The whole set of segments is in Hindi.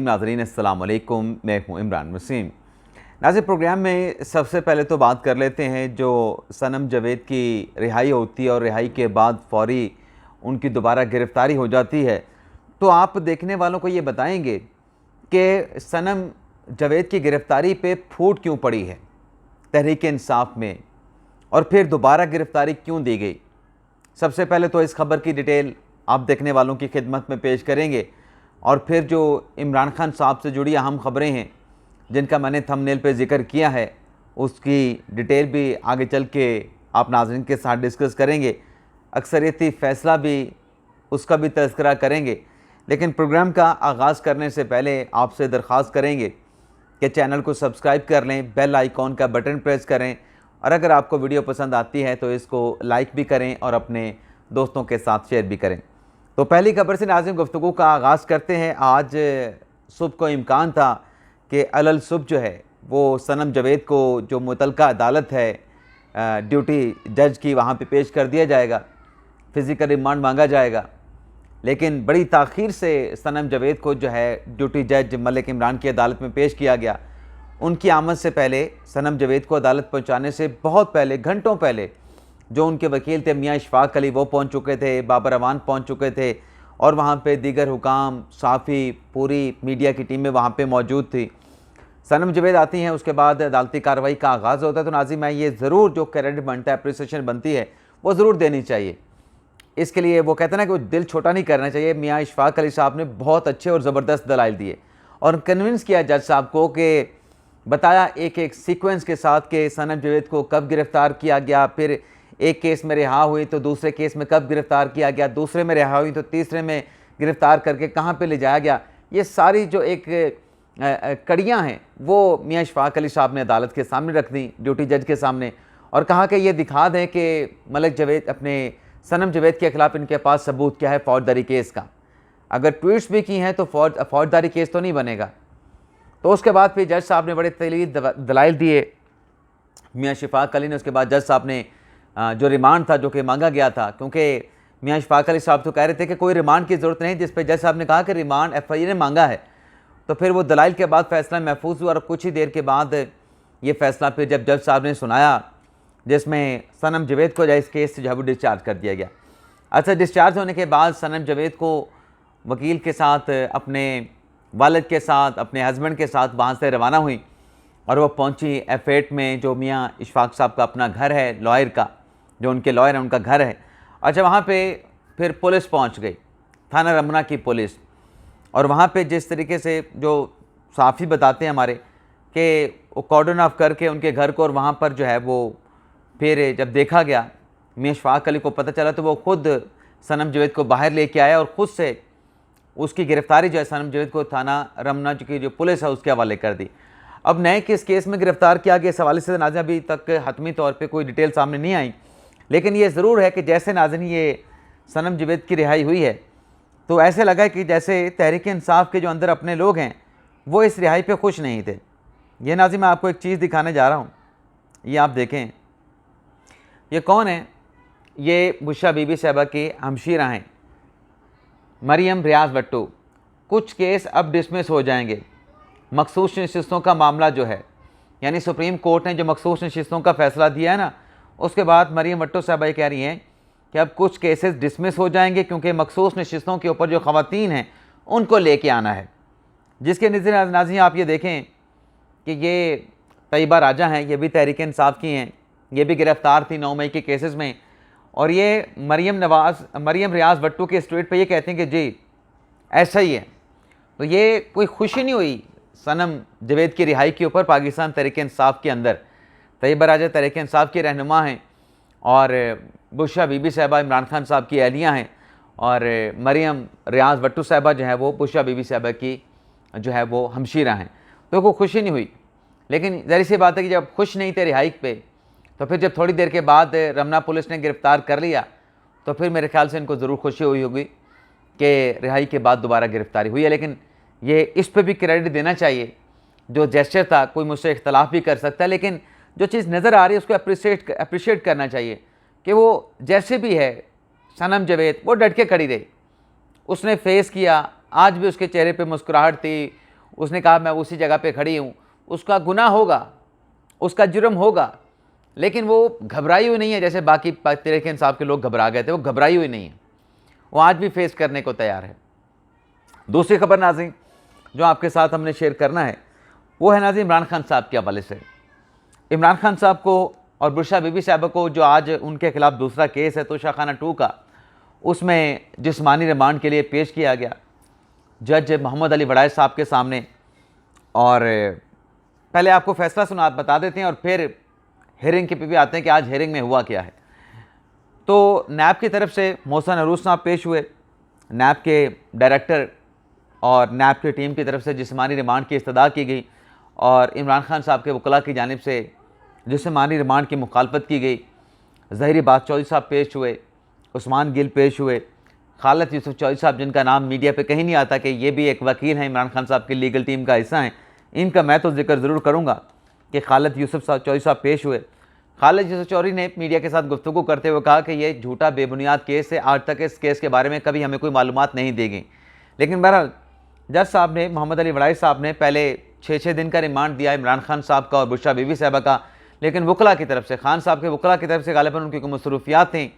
नाज़रीन अस्सलाम वालेकुम, मैं हूँ इमरान वसीम। नाज़रीन, प्रोग्राम में सबसे पहले तो बात कर लेते हैं जो सनम जावेद की रिहाई होती है और रिहाई के बाद फ़ौरी उनकी दोबारा गिरफ़्तारी हो जाती है। तो आप देखने वालों को ये बताएंगे कि सनम जावेद की गिरफ़्तारी पे फूट क्यों पड़ी है तहरीक इंसाफ में, और फिर दोबारा गिरफ़्तारी क्यों दी गई। सबसे पहले तो इस खबर की डिटेल आप देखने वालों की खिदमत में पेश करेंगे, और फिर जो इमरान खान साहब से जुड़ी अहम खबरें हैं जिनका मैंने थंबनेल पे जिक्र किया है, उसकी डिटेल भी आगे चल के आप नाज़रीन के साथ डिस्कस करेंगे। अक्सरियती फ़ैसला भी, उसका भी तज़किरा करेंगे। लेकिन प्रोग्राम का आगाज़ करने से पहले आपसे दरख्वास्त करेंगे कि चैनल को सब्सक्राइब कर लें, बेल आइकॉन का बटन प्रेस करें, और अगर आपको वीडियो पसंद आती है तो इसको लाइक भी करें और अपने दोस्तों के साथ शेयर भी करें। तो पहली खबर से नाज़रीन गुफ्तगू का आगाज़ करते हैं। आज सुबह को इम्कान था कि अलल सुबह जो है वो सनम जावेद को जो मुतलका अदालत है ड्यूटी जज की, वहाँ पे पेश कर दिया जाएगा, फ़िज़िकल रिमांड मांगा जाएगा। लेकिन बड़ी ताख़ीर से सनम जावेद को जो है ड्यूटी जज मलिक इमरान की अदालत में पेश किया गया। उनकी आमद से पहले, सनम जावेद को अदालत पहुँचाने से बहुत पहले, घंटों पहले, जो उनके वकील थे मियाँ इशफाक अली, वो पहुंच चुके थे, बाबर अमान पहुंच चुके थे, और वहां पे दीगर हुकाम, साफ़ी, पूरी मीडिया की टीमें वहां पे मौजूद थी। सनम जावेद आती हैं, उसके बाद अदालती कार्रवाई का आगाज़ होता है। तो नाज़रीन, मैं ये ज़रूर जो क्रेडिट बनता है, अप्रिसिएशन बनती है, वो ज़रूर देनी चाहिए। इसके लिए वो कहते हैं ना कि वो दिल छोटा नहीं करना चाहिए। मियाँ इशफाक अली साहब ने बहुत अच्छे और ज़बरदस्त दलाइल दिए और कन्विंस किया जज साहब को, कि बताया एक एक सीक्वेंस के साथ कि सनम जावेद को कब गिरफ़्तार किया गया, फिर एक केस में रिहा हुई तो दूसरे केस में कब गिरफ़्तार किया गया, दूसरे में रिहा हुई तो तीसरे में गिरफ़्तार करके कहाँ पे ले जाया गया। ये सारी जो एक कड़ियाँ हैं वो मियाँ इशफाक अली साहब ने अदालत के सामने रख दी, ड्यूटी जज के सामने, और कहा कि ये दिखा दें कि मलिक जावेद, अपने सनम जावेद के ख़िलाफ़ इनके पास सबूत क्या है फौजदारी केस का। अगर ट्वीट्स भी की हैं तो फौजदारी केस तो नहीं बनेगा। तो उसके बाद फिर जज साहब ने बड़े तलील दलाइल दिए मियाँ इशफाक अली ने। उसके बाद जज साहब ने जो रिमांड था जो कि मांगा गया था, क्योंकि मियाँ इशफाक अली साहब तो कह रहे थे कि कोई रिमांड की ज़रूरत नहीं, जिस पे जज साहब ने कहा कि रिमांड FIA ने मांगा है। तो फिर वो दलाइल के बाद फ़ैसला महफूज हुआ, और कुछ ही देर के बाद ये फ़ैसला फिर जब जज साहब ने सुनाया, जिसमें सनम जावेद को इस केस से जो है वो डिस्चार्ज कर दिया गया। अच्छा, डिस्चार्ज होने के बाद सनम जावेद को वकील के साथ, अपने वालिद के साथ, अपने हस्बैंड के साथ वहाँ से रवाना हुई, और वो पहुँची F8 में, जो मियाँ इशफाक साहब का अपना घर है, लॉयर का, जो उनके लॉयर हैं उनका घर है। अच्छा, वहाँ पे फिर पुलिस पहुँच गई, थाना रमना की पुलिस, और वहाँ पे जिस तरीके से जो साफ़ी बताते हैं हमारे कि वो कॉर्डन ऑफ करके उनके घर को, और वहाँ पर जो है वो फिर जब देखा गया, मियाँ इशफाक अली को पता चला तो वो खुद सनम जावेद को बाहर लेके आया और ख़ुद से उसकी गिरफ़्तारी जो है सनम जावेद को थाना रमना की जो पुलिस है उसके हवाले कर दी। अब नए किस केस में गिरफ़्तार किया गया, इस हवाले से नाज़रीन अभी तक हतमी तौर पर कोई डिटेल सामने नहीं आई। लेकिन ये ज़रूर है कि जैसे नाज़रीन ये सनम जावेद की रिहाई हुई है, तो ऐसे लगा कि जैसे तहरीक इंसाफ के जो अंदर अपने लोग हैं वो इस रिहाई पे खुश नहीं थे। ये नाज़रीन मैं आपको एक चीज़ दिखाने जा रहा हूँ, ये आप देखें। ये कौन है? ये बुशरा बीबी साहबा की हमशीरा हैं, मरियम रियाज भट्टू। कुछ केस अब डिसमिस हो जाएंगे। मखसूस नशिस्तों का मामला जो है, यानी सुप्रीम कोर्ट ने जो मखसूस नशिस्तों का फ़ैसला दिया है ना, उसके बाद मरियम भट्टो साहबा ये कह रही हैं कि अब कुछ केसेस डिसमिस हो जाएंगे, क्योंकि मखसूस नशिस्तों के ऊपर जो ख़वातीन हैं उनको लेके आना है। जिसके नज़र नाज़रीन आप ये देखें कि ये तैयबा राजा हैं, ये भी तहरीक इंसाफ की हैं, ये भी गिरफ़्तार थी 9 मई के केसेस में, और ये मरियम रियाज भट्टू के स्ट्रीट पर ये कहते हैं कि जी ऐसा ही है। तो ये कोई खुशी नहीं हुई सनम जावेद की रिहाई के ऊपर पाकिस्तान तहरीक इंसाफ के अंदर। तैयबा राजा तहरीक इंसाफ के रहनुमा हैं, और बुशरा बीबी साहबा इमरान खान साहब की अहलिया हैं, और मरियम रियाज भट्टू साहबा जो है वो बुशरा बीबी साहबा की जो है वो हमशीरा हैं। तो कोई खुशी नहीं हुई। लेकिन ज़ाहिर सी बात है कि जब खुश नहीं थे रिहाई पे, तो फिर जब थोड़ी देर के बाद रमना पुलिस ने गिरफ़्तार कर लिया, तो फिर मेरे ख्याल से इनको ज़रूर खुशी हुई होगी कि रिहाई के बाद दोबारा गिरफ़्तारी हुई है। लेकिन ये इस पर भी क्रेडिट देना चाहिए, जो जेस्चर था, कोई मुझसे इख्तलाफ भी कर सकता है, लेकिन जो चीज़ नज़र आ रही है उसको अप्रिशिएट करना चाहिए कि वो जैसे भी है सनम जावेद वो डट के खड़ी रही, उसने फेस किया। आज भी उसके चेहरे पे मुस्कुराहट थी, उसने कहा मैं उसी जगह पे खड़ी हूँ, उसका गुनाह होगा, उसका जुर्म होगा, लेकिन वो घबराई हुई नहीं है जैसे बाकी तहरीक इंसाफ के लोग घबरा गए थे। वो घबराई हुई नहीं है, वो आज भी फेस करने को तैयार है। दूसरी खबर नाज़रीन जो आपके साथ हमने शेयर करना है वो है नाज़रीन इमरान खान साहब के हवाले से। इमरान खान साहब को और बुशरा बीबी साहबा को जो आज उनके खिलाफ दूसरा केस है तोशाखाना 2 का, उसमें जिस्मानी रिमांड के लिए पेश किया गया जज मोहम्मद अली वड़ाई साहब के सामने। और पहले आपको फैसला सुना बता देते हैं और फिर हेयरिंग के पे भी आते हैं कि आज हेयरिंग में हुआ क्या है। तो नैब की तरफ से मोहसिन अरूज साहब पेश हुए, नैब के डायरेक्टर और नैब की टीम की तरफ से जिस्मानी रिमांड की इस्तदा की गई और इमरान खान साहब के वकला की जानिब से जिस्मानी रिमांड की मुखालफत की गई। ज़हीर बात चौधरी साहब पेश हुए, उस्मान गिल पेश हुए, खालिद यूसुफ चौधरी साहब जिनका नाम मीडिया पे कहीं नहीं आता कि ये भी एक वकील हैं, इमरान खान साहब की लीगल टीम का हिस्सा हैं, इनका मैं तो जिक्र ज़रूर करूँगा कि खालिद यूसुफ चौधरी साहब पेश हुए। खालिद यूसुफ चौधरी ने मीडिया के साथ गुफ्तगू करते हुए कहा कि ये झूठा बेबुनियाद केस है, आज तक इस केस के बारे में कभी हमें कोई मालूमात नहीं दी गई। लेकिन बहरहाल जज साहब ने, मोहम्मद अली वड़ाई साहब ने पहले 6 दिन का रिमांड दिया इमरान खान साहब का और बुशरा बीबी साहबा का, लेकिन वकला की तरफ से, खान साहब के वकला की तरफ से गालिबन उनकी कोई मसरूफियात थी,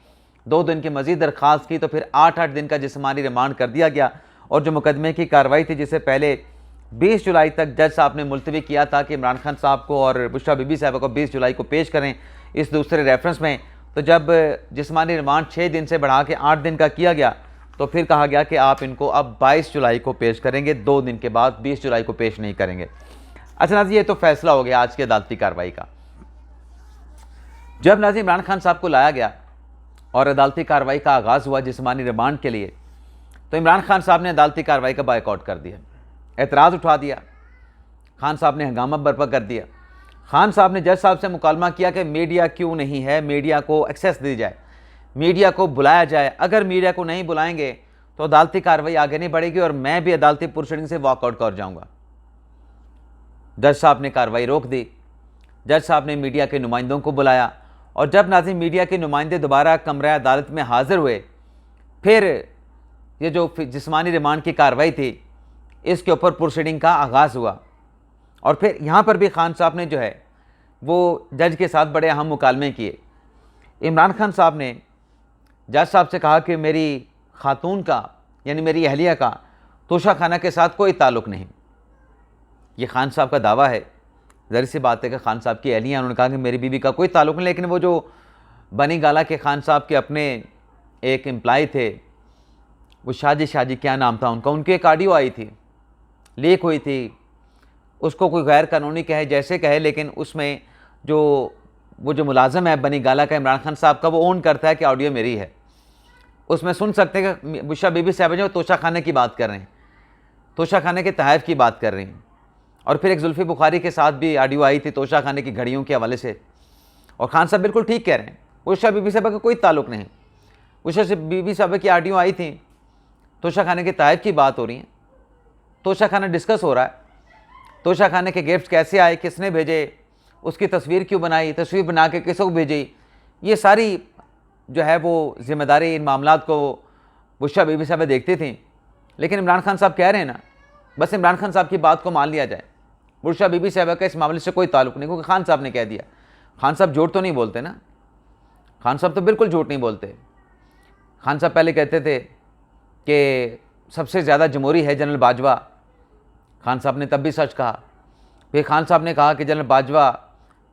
2 दिन की मजीद दरख्वास्त की, तो फिर 8 दिन का जिस्मानी रिमांड कर दिया गया। और जो मुकदमे की कार्रवाई थी जिसे पहले 20 जुलाई तक जज साहब ने मुलतवी किया था कि इमरान खान साहब को और बुशरा बीबी साहबा को 20 जुलाई को पेश करें इस दूसरे रेफरेंस में, तो जब जिस्मानी रिमांड 6 दिन से बढ़ा के 8 दिन का किया गया तो फिर कहा गया कि आप इनको अब 22 जुलाई को पेश करेंगे, 2 दिन के बाद 20 जुलाई को पेश नहीं करेंगे। अच्छा नाज़रीन, ये तो फैसला हो गया आज की अदालती कार्रवाई का। जब नाज़रीन इमरान खान साहब को लाया गया और अदालती कार्रवाई का आगाज़ हुआ जिस्मानी रिमांड के लिए, तो इमरान खान साहब ने अदालती कार्रवाई का बायकॉट कर दिया, एतराज़ उठा दिया। खान साहब ने हंगामा बर्पा कर दिया। खान साहब ने जज साहब से मुकालमा किया कि मीडिया क्यों नहीं है, मीडिया को एक्सेस दी जाए, मीडिया को बुलाया जाए। अगर मीडिया को नहीं बुलाएंगे तो अदालती कार्रवाई आगे नहीं बढ़ेगी और मैं भी अदालती प्रोसीडिंग से वॉकआउट कर जाऊंगा। जज साहब ने कार्रवाई रोक दी। जज साहब ने मीडिया के नुमाइंदों को बुलाया और जब नाज़रीन मीडिया के नुमाइंदे दोबारा कमरा अदालत में हाजिर हुए, फिर ये जो जिस्मानी रिमांड की कार्रवाई थी इसके ऊपर प्रोसीडिंग का आगाज़ हुआ। और फिर यहाँ पर भी खान साहब ने जो है वो जज के साथ बड़े अहम मुकालमे किए। इमरान खान साहब ने जज साहब से कहा कि मेरी खातून का यानी मेरी अहलिया का तोशाखाना के साथ कोई ताल्लुक़ नहीं। ये खान साहब का दावा है, ज़ाहिर सी बात है कि खान साहब की अहलिया, उन्होंने कहा कि मेरी बीवी का कोई ताल्लुक़ नहीं। लेकिन वो जो बनी गाला के खान साहब के अपने एक एम्प्लॉय थे, वो शाजी क्या नाम था उनका, उनकी एक ऑडियो आई थी, लीक हुई थी, उसको कोई गैर कानूनी कहे जैसे कहे, लेकिन उसमें वो जो मुलाजम है बनी गाला का इमरान खान साहब का, वो ओन करता है कि ऑडियो मेरी है। उसमें सुन सकते हैं कि बुशरा बीबी साहब जो तोशाखाने की बात कर रहे हैं, तोशाखाने के तहफ़ की बात कर रही हैं। और फिर एक जुल्फ़ी बुखारी के साथ भी ऑडियो आई थी तोशाखाने की घड़ियों के हवाले से। और खान साहब बिल्कुल ठीक कह रहे हैं, बुशरा बीबी साहब का कोई ताल्लुक़ नहीं। बुशरा बीबी साहब की ऑडियो आई थी, तोशाखाने के तहफ़ की बात हो रही है, तोशाखाना डिस्कस हो रहा है, तोशाखाने के गिफ्ट कैसे आए, किसने भेजे, उसकी तस्वीर क्यों बनाई, तस्वीर बना के किसको भेजी, ये सारी जो है वो ज़िम्मेदारी इन मामलात को बुशरा बीबी साहब देखती थी। लेकिन इमरान खान साहब कह रहे हैं ना, बस इमरान खान साहब की बात को मान लिया जाए, बुशरा बीबी साहब का इस मामले से कोई ताल्लुक़ नहीं, क्योंकि खान साहब ने कह दिया। खान साहब झूठ तो नहीं बोलते ना, खान साहब तो बिल्कुल झूठ नहीं बोलते। खान साहब पहले कहते थे कि सबसे ज़्यादा जमहूरी है जनरल बाजवा, खान साहब ने तब भी सच कहा। फिर खान साहब ने कहा कि जनरल बाजवा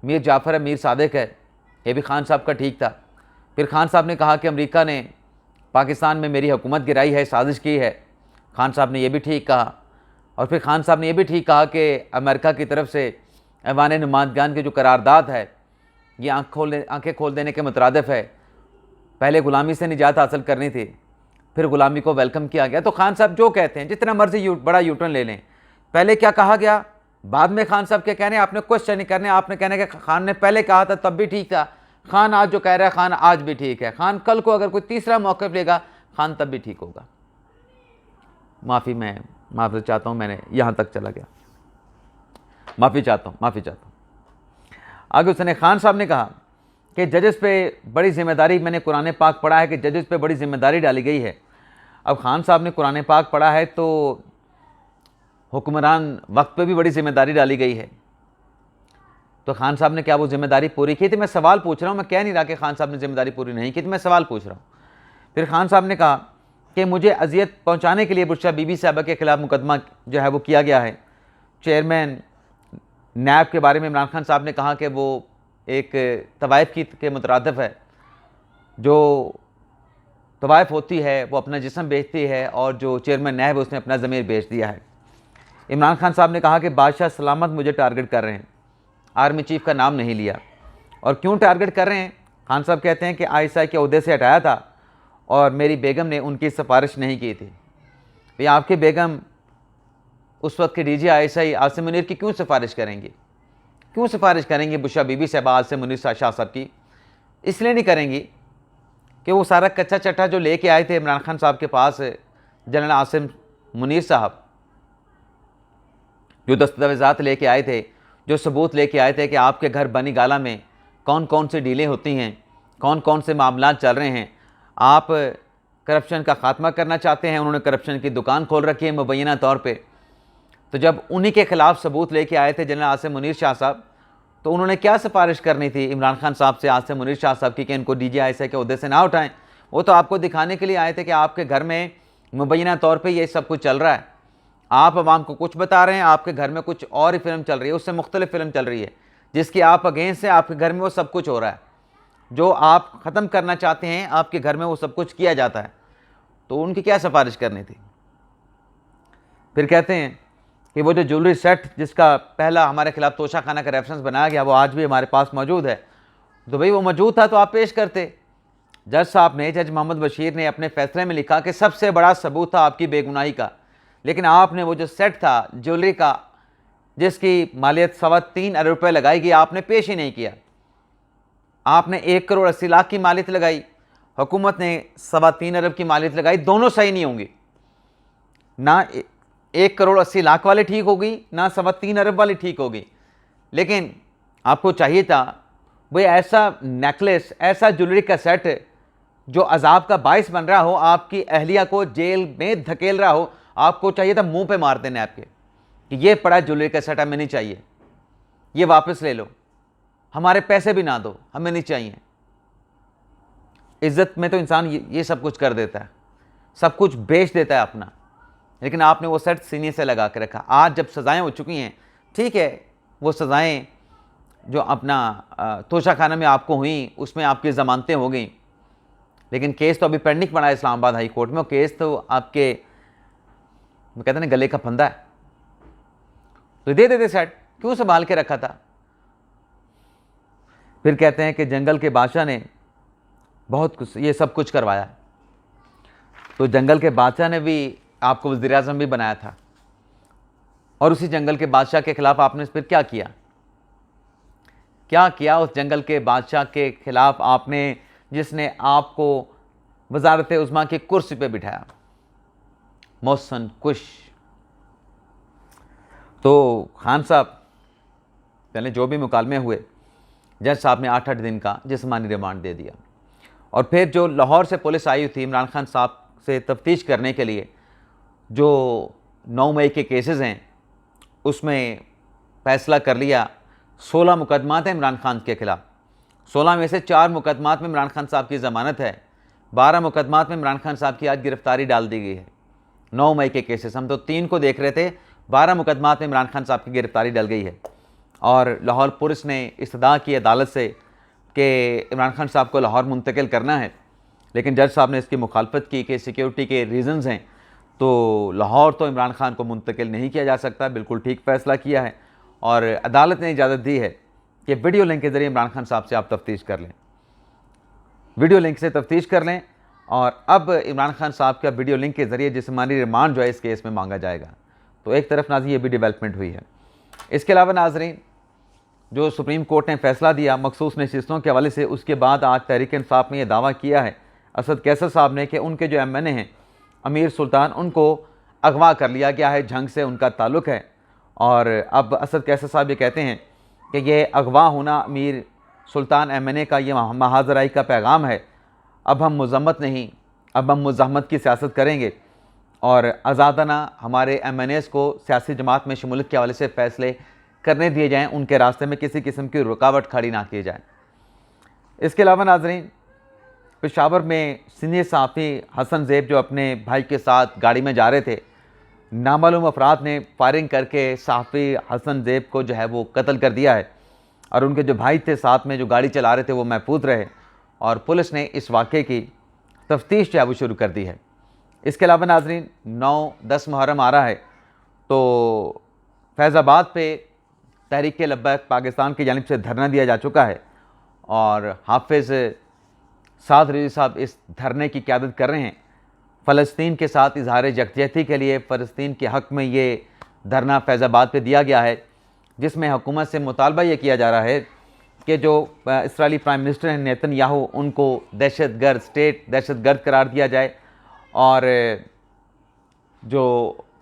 मीर जाफ़र है, मीर सादिक है, ये भी खान साहब का ठीक था। फिर खान साहब ने कहा कि अमेरिका ने पाकिस्तान में मेरी हुकूमत गिराई है, साजिश की है, खान साहब ने यह भी ठीक कहा। और फिर खान साहब ने यह भी ठीक कहा कि अमेरिका की तरफ से ऐवान नुमाइंदगान की जो करारदाद है ये आंखें खोल देने के मुतरादिफ है। पहले ग़ुलामी से निजात हासिल करनी थी, फिर ग़ुलामी को वेलकम किया गया। तो खान साहब जो कहते हैं, जितना मर्जी बड़ा यूटर्न ले लें, पहले क्या कहा गया, बाद में खान साहब क्या कह रहे हैं, आपने क्वेश्चन नहीं करने, आपने कहने कि खान ने पहले कहा था तब भी ठीक था, खान आज जो कह रहा है खान आज भी ठीक है, खान कल को अगर कोई तीसरा मौक़िफ़ लेगा खान तब भी ठीक होगा। मैं माफ़ी चाहता हूँ, मैंने यहाँ तक चला गया, माफ़ी चाहता हूँ। आगे उसने खान साहब ने कहा कि जजेस पे बड़ी जिम्मेदारी, मैंने कुरान पाक पढ़ा है कि जजेस पे बड़ी जिम्मेदारी डाली गई है। अब खान साहब ने कुरान पाक पढ़ा है तो हुक्मरान वक्त पे भी बड़ी जिम्मेदारी डाली गई है। तो खान साहब ने क्या वो जिम्मेदारी पूरी की थी? मैं सवाल पूछ रहा हूँ, मैं कह नहीं रहा कि खान साहब ने जिम्मेदारी पूरी नहीं की थी, मैं सवाल पूछ रहा हूँ। फिर खान साहब ने कहा कि मुझे अजियत पहुँचाने के लिए बुशरा बीबी साहबा के खिलाफ मुकदमा जो है वो किया गया है। चेयरमैन नैब के बारे में इमरान खान साहब ने कहा कि वो एक तवाइफ के मुतरादिफ है, जो तवाइफ होती है वो अपना जिस्म बेचती है और जो चेयरमैन नैब है उसने अपना ज़मीर बेच दिया है। इमरान खान साहब ने कहा कि बादशाह सलामत मुझे टारगेट कर रहे हैं, आर्मी चीफ का नाम नहीं लिया। और क्यों टारगेट कर रहे हैं? खान साहब कहते हैं कि आईएसआई के ओहदे से हटाया था और मेरी बेगम ने उनकी सिफारिश नहीं की थी। भाई आपकी बेगम उस वक्त के डीजी आईएसआई आसिम मुनीर की क्यों सिफारिश करेंगी? क्यों सिफारिश करेंगी बुशरा बीबी साहबा आसिम मुनीर शाह साहब की? इसलिए नहीं करेंगी कि वो सारा कच्चा चट्टा जो लेके आए थे इमरान खान साहब के पास, जनरल आसिम मुनीर साहब, जो दस्तावेज़ात लेके आए थे, जो सबूत लेके आए थे कि आपके घर बनी गाला में कौन कौन सी डीलें होती हैं, कौन कौन से मामला चल रहे हैं, आप करप्शन का ख़ात्मा करना चाहते हैं। उन्होंने करप्शन की दुकान खोल रखी है मुबैना तौर पे। तो जब उन्हीं के ख़िलाफ़ सबूत लेके आए थे जनरल आसिम मुनीर शाह साहब, तो उन्होंने क्या सिफारिश करनी थी इमरान खान साहब से, आसिम मुनीर शाह साहब की, कि इनको DGI के अहदे से ना उठाएं? वो तो आपको दिखाने के लिए आए थे कि आपके घर में मुबैना तौर पर ये सब कुछ चल रहा है। आप अवाम को कुछ बता रहे हैं, आपके घर में कुछ और ही फिल्म चल रही है, उससे मुख्तलिफ फिल्म चल रही है जिसकी आप अगेंस्ट है। आपके घर में वो सब कुछ हो रहा है, जो आप ख़त्म करना चाहते हैं आपके घर में वो सब कुछ किया जाता है। तो उनकी क्या सिफारिश करनी थी? फिर कहते हैं कि वो जो ज्वेलरी सेट जिसका पहला हमारे खिलाफ तोशा खाना का रेफरेंस बनाया गया, वो आज भी हमारे पास मौजूद है। तो भाई वो मौजूद था तो आप पेश करते। जज साहब ने, जज मोहम्मद बशीर ने अपने फैसले में लिखा कि सबसे बड़ा सबूत था आपकी बेगुनाही का, लेकिन आपने वो जो सेट था ज्वेलरी का जिसकी मालियत 3.25 अरब रुपये लगाई गई, आपने पेश ही नहीं किया। आपने 1 करोड़ 80 लाख की मालियत लगाई, हुकूमत ने 3.25 अरब की मालियत लगाई। दोनों सही नहीं होंगी, ना 1 करोड़ 80 लाख वाली ठीक होगी, ना 3.25 अरब वाली ठीक होगी। लेकिन आपको चाहिए था भाई ऐसा नेकलेस, ऐसा ज्वेलरी का सेट जो अजाब का बायस बन रहा हो, आपकी अहलिया को जेल में धकेल रहा हो। आपको चाहिए था मुंह पे मार देने आपके कि ये पड़ा ज्वेलरी का सेट, हमें नहीं चाहिए, ये वापस ले लो, हमारे पैसे भी ना दो, हमें नहीं चाहिए। इज्जत में तो इंसान ये सब कुछ कर देता है, सब कुछ बेच देता है अपना, लेकिन आपने वो सेट सीने से लगा के रखा। आज जब सज़ाएँ हो चुकी हैं, ठीक है, वो सज़ाएँ जो अपना तोशा खाना में आपको हुई उसमें आपकी ज़मानतें हो गई, लेकिन केस तो अभी पेंडिंग पड़ा है इस्लामाबाद हाई कोर्ट में। वो केस तो आपके, मैं कहते हैं, गले का फंदा है। तो दे देते सेट, क्यों संभाल के रखा था? फिर कहते हैं कि जंगल के बादशाह ने बहुत कुछ, ये सब कुछ करवाया। तो जंगल के बादशाह ने भी आपको वज़ीर आज़म भी बनाया था, और उसी जंगल के बादशाह के खिलाफ आपने फिर क्या किया? क्या किया उस जंगल के बादशाह के खिलाफ आपने, जिसने आपको वज़ारत उज़्मा की कुर्सी पे बिठाया? मोहसन कुश। तो खान साहब पहले जो भी मुकालमे हुए, जज साहब ने 8-8 दिन का जिस्मानी रिमांड दे दिया। और फिर जो लाहौर से पुलिस आई थी इमरान खान साहब से तफ्तीश करने के लिए, जो 9 मई के केसेस हैं, उसमें फ़ैसला कर लिया 16 मुकदमात हैं इमरान खान के खिलाफ। 16 में से 4 मुकदमात में इमरान खान साहब की ज़मानत है, 12 मुकदमात में इमरान खान साहब की आज गिरफ्तारी डाल दी गई है। 9 मई के केसेस, हम तो 3 को देख रहे थे, 12 मुकदमात में इमरान खान साहब की गिरफ्तारी डल गई है। और लाहौर पुलिस ने इस्तदा की अदालत से कि इमरान खान साहब को लाहौर मुंतकिल करना है, लेकिन जज साहब ने इसकी मुखालफत की कि सिक्योरिटी के रीज़न्स हैं, तो लाहौर तो इमरान खान को मुंतकिल नहीं किया जा सकता। बिल्कुल ठीक फ़ैसला किया है, और अदालत ने इजाज़त दी है कि वीडियो लिंक के ज़रिए इमरान खान साहब से आप तफ्तीश कर लें, वीडियो लिंक से तफ्तीश कर लें। और अब इमरान खान साहब का वीडियो लिंक के ज़रिए जिस्मानी रिमांड जो है इस केस में मांगा जाएगा। तो एक तरफ नाज़रीन ये भी डेवलपमेंट हुई है। इसके अलावा नाज़रीन, जो सुप्रीम कोर्ट ने फ़ैसला दिया मखसूस नशिस्तों के हवाले से, उसके बाद आज तहरीक इंसाफ में यह दावा किया है असद कैसर साहब ने कि उनके जो MNA हैं अमीर सुल्तान, उनको अगवा कर लिया गया है, झंग से उनका ताल्लुक़ है। और अब असद कैसर साहब ये कहते हैं कि ये अगवा होना अमीर सुल्तान MNA का ये महाजराई का पैगाम है। अब हम मज़म्मत नहीं, अब हम मुज़ाहमत की सियासत करेंगे और आज़ादाना हमारे MNAs को सियासी जमात में शमूलियत के हवाले से फ़ैसले करने दिए जाएँ, उनके रास्ते में किसी किस्म की रुकावट खड़ी ना की जाए। इसके अलावा नाज़रीन, पेशावर में सीनियर सहाफ़ी हसन ज़ेब जो अपने भाई के साथ गाड़ी में जा रहे थे, नामालूम अफराद ने फायरिंग करके सहाफ़ी हसन ज़ेब को जो है वो कत्ल कर दिया है और उनके जो भाई थे साथ में जो गाड़ी चला रहे थे वो महफूज रहे और पुलिस ने इस वाक़े की तफ्तीश जो है वो शुरू कर दी है। इसके अलावा नाज़रीन, 9-10 मुहर्रम आ रहा है, तो फैज़ाबाद पे तहरीक लब्बैक पाकिस्तान की जानिब से धरना दिया जा चुका है और हाफिज़ साद रिज़वी साहब इस धरने की क़यादत कर रहे हैं। फ़लस्तीन के साथ इजहार यकजहती के लिए फ़लस्तीन के हक़ में ये धरना फैज़ाबाद पे दिया गया है, जिसमें हुकूमत से मुतालबा ये किया जा रहा है कि जो इस्राएली प्राइम मिनिस्टर हैं नेतन्याहू, उनको दहशतगर्द, स्टेट दहशतगर्द करार दिया जाए और जो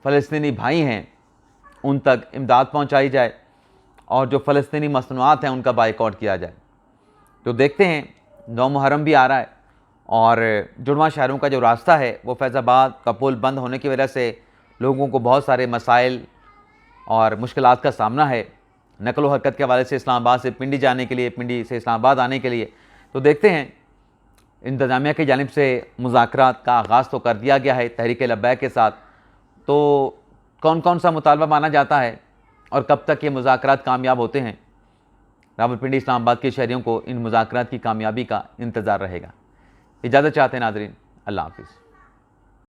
फ़लस्तीनी भाई हैं उन तक इमदाद पहुँचाई जाए और जो फ़लस्तीनी मसनूआत हैं उनका बाइकआउट किया जाए। तो देखते हैं, 9 मुहर्रम भी आ रहा है और जुड़वां शहरों का जो रास्ता है वो फैज़ाबाद का पुल बंद होने की वजह से लोगों को बहुत सारे मसाइल और मुश्किलात का सामना है नकल व हरकत के हवाले से, इस्लामाबाद से पिंडी जाने के लिए, पिंडी से इस्लामाबाद आने के लिए। तो देखते हैं, इंतज़ामिया की जानिब से मुज़ाकरात का आगाज़ तो कर दिया गया है तहरीक लब्बैक के साथ, तो कौन कौन सा मुतालबा माना जाता है और कब तक ये मुज़ाकरात कामयाब होते हैं, रावलपिंडी इस्लामाबाद के शहरियों को इन मुज़ाकरात की कामयाबी का इंतज़ार रहेगा। इजाज़त चाहते हैं नाज़रीन, अल्लाह हाफ़िज़।